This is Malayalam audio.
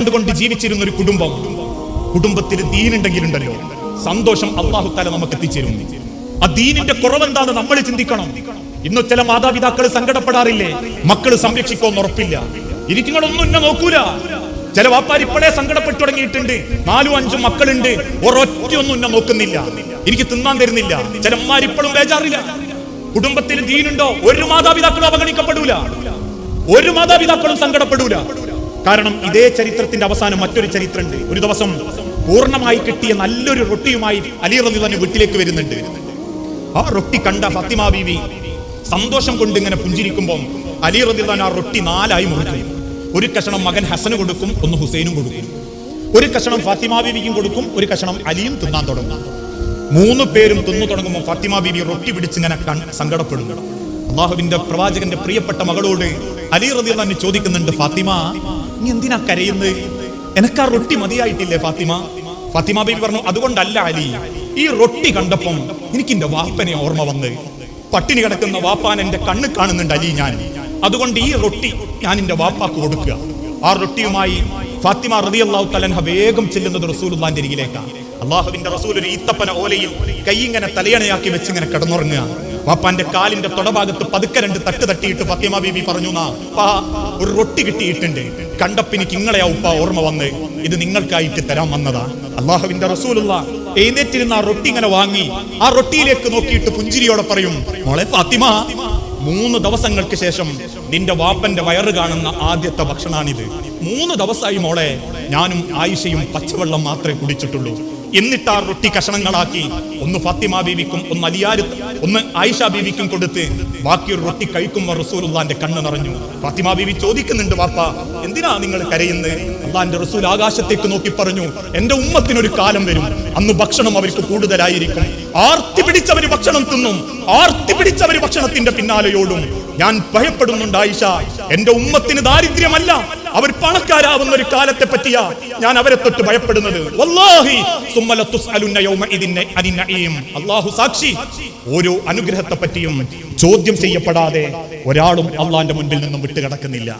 കണ്ടുകൊണ്ട് ജീവിച്ചിരുന്ന ഒരു കുടുംബത്തിൽ ദീനുണ്ടെങ്കിലുണ്ടല്ലോ സന്തോഷം അല്ലാഹു തആല നമുക്ക് എത്തിച്ചേരും. ആ ദീനിന്റെ കുറവെന്താന്ന് നമ്മൾ ചിന്തിക്കണം. ഇന്ന് ചില മാതാപിതാക്കൾ സങ്കടപ്പെടാറില്ലേ? മക്കള് സംരക്ഷിക്കുമെന്ന് ഉറപ്പില്ല, ഇരിക്കുന്നൊന്നും എന്നെ നോക്കൂല. ചില വാപ്പാർ ഇപ്പോഴേ സങ്കടപ്പെട്ടു തുടങ്ങിയിട്ടുണ്ട്. 4-5 മക്കളുണ്ട്, ഒരൊറ്റയൊന്നും എന്നെ നോക്കുന്നില്ല, എനിക്ക് തിന്നാൻ തരുന്നില്ല. ചില അമ്മമാർ ഇപ്പോഴും ബേജാറില്ല. കുടുംബത്തിൽ ദീനുണ്ടോ ഒരു മാതാപിതാക്കളും അവഗണിക്കപ്പെടൂല, ഒരു മാതാപിതാക്കളും സങ്കടപ്പെടൂല. കാരണം ഇതേ ചരിത്രത്തിന്റെ അവസാനം മറ്റൊരു ചരിത്രമുണ്ട്. ഒരു ദിവസം പൂർണ്ണമായി കിട്ടിയ നല്ലൊരു റൊട്ടിയുമായി അലി റളിയല്ലാഹു അൻഹു വീട്ടിലേക്ക് വരുന്നുണ്ട്. ആ റൊട്ടി കണ്ട ഫാത്തിമ ബീവി സന്തോഷം കൊണ്ട് ഇങ്ങനെ പുഞ്ചിരിക്കുമ്പോൾ അലി റളിയല്ലാഹു അൻഹു ആ റൊട്ടി 4 മുറിക്കും. ഒരു കഷണം മകൻ ഹസന് കൊടുക്കും, ഒന്ന് ഹുസൈനും കൊടുക്കും. ഒരു കഷണം ഫാത്തിമ ബീവിക്കും കൊടുക്കും, ഒരു കഷണം അലിയും തിന്നാൻ തുടങ്ങും. 3 പേരും തിന്നു തുടങ്ങുമ്പോൾ ഫാത്തിമ ബീവി റൊട്ടി പിടിച്ചിങ്ങനെ സങ്കടപ്പെടുന്നു. അല്ലാഹുവിന്റെ പ്രവാചകന്റെ പ്രിയപ്പെട്ട മകളോട് അലി റളിയല്ലാഹു അൻഹു ചോദിക്കുന്നുണ്ട്, ഫാത്തിമ നീ എന്തിനാ കരയുന്നത്? എനക്ക് ആ റൊട്ടി മതിയായിട്ടില്ലേ ഫാത്തിമ? ഫാത്തിമ ബീവി പറഞ്ഞു, അതുകൊണ്ടല്ല അലി, ഈ റൊട്ടി കണ്ടപ്പം എനിക്ക് എന്റെ വാപ്പനെ ഓർമ്മ വന്ന്. പട്ടിണി കിടക്കുന്ന വാപ്പാൻ എന്റെ കണ്ണ് കാണുന്നുണ്ട് അലി ഞാൻ, അതുകൊണ്ട് ഈ റൊട്ടി ഞാൻ എന്റെ വാപ്പാക്ക് കൊടുക്കുക. ആ റൊട്ടിയുമായി ഫാത്തിമ റളിയല്ലാഹു തആല അൻഹ വേഗം ചെല്ലുന്നത് റസൂലുള്ളാഹിന്റെ അരികിലേക്കാണ്. അല്ലാഹുവിന്റെ റസൂൽ ഒരു ഈത്തപ്പന ഓലയിൽ കൈ ഇങ്ങനെ തലയണയാക്കി വെച്ച് ഇങ്ങനെ കിടന്നുറങ്ങുക. വാപ്പാന്റെ കാലിന്റെ തൊടഭാഗത്ത് പതുക്കെ 2 തട്ട് തട്ടിയിട്ട് ഫാത്തിമ ബീബി പറഞ്ഞു, ഒരു റൊട്ടി കിട്ടിയിട്ടുണ്ട്, കണ്ടപ്പിനിക്ക് നിങ്ങളെയാ ഉപ്പ ഓർമ്മ വന്ന്, ഇത് നിങ്ങൾക്കായിട്ട് തരാൻ വന്നതാ. അല്ലാഹുവിന്റെ റസൂലുള്ളാഹ് എഴുന്നേറ്റിരുന്ന ആ റൊട്ടി ഇങ്ങനെ വാങ്ങി ആ റൊട്ടിയിലേക്ക് നോക്കിയിട്ട് പുഞ്ചിരിയോടെ പറയും, മോളെ ഫാത്തിമ, 3 ദിവസങ്ങൾക്ക് ശേഷം നിന്റെ വാപ്പന്റെ വയറ് കാണുന്ന ആദ്യത്തെ ഭക്ഷണാണിത്. 3 ദിവസമായി മോളെ ഞാനും ആയിഷയും പച്ചവെള്ളം മാത്രമേ കുടിച്ചിട്ടുള്ളൂ. എന്നിട്ട് ആ റൊട്ടി കഷണങ്ങളാക്കി ഒന്ന് ഫാത്തിമ ബീവിക്കും ഒന്ന് ആയിഷ ബീവിക്കും കൊടുത്ത് ബാക്കിയൊരു റൊട്ടി കഴിക്കുമ്പോൾ റസൂലുള്ളാന്റെ കണ്ണ് നിറഞ്ഞു. ഫാത്തിമ ബീവി ചോദിക്കുന്നുണ്ട്, വാപ്പ എന്തിനാ നിങ്ങൾ കരയുന്നത്? അല്ലാഹുവിന്റെ റസൂൽ ആകാശത്തേക്ക് നോക്കി പറഞ്ഞു, എന്റെ ഉമ്മത്തിനൊരു കാലം വരും, അന്ന് ഭക്ഷണം അവർക്ക് കൂടുതലായിരിക്കും, ആർത്തി പിടിച്ചവര് ഭക്ഷണം തിന്നും, ആർത്തി പിടിച്ചവര് ഭക്ഷണത്തിന്റെ പിന്നാലെയോടും. ഞാൻ ഭയപ്പെടുന്നുണ്ട് ആയിഷ, എന്റെ ഉമ്മത്തിന് ദാരിദ്ര്യമല്ല, അവർ പണക്കാരാവുന്ന ഒരു കാലത്തെ പറ്റിയാ ഞാൻ അവരെ തൊട്ട് ഭയപ്പെടുന്നത്. വല്ലാഹി സുമ്മ ലതുസ്അലുന്ന യൗമഇദിൻ അനിൻ നഈം. അല്ലാഹു സാക്ഷി, ഓരോ അനുഗ്രഹത്തെ പറ്റിയും ചോദ്യം ചെയ്യപ്പെടാതെ ഒരാളും അല്ലാഹുവിന്റെ മുൻപിൽ നിന്നും വിട്ടുകിടക്കുന്നില്ല.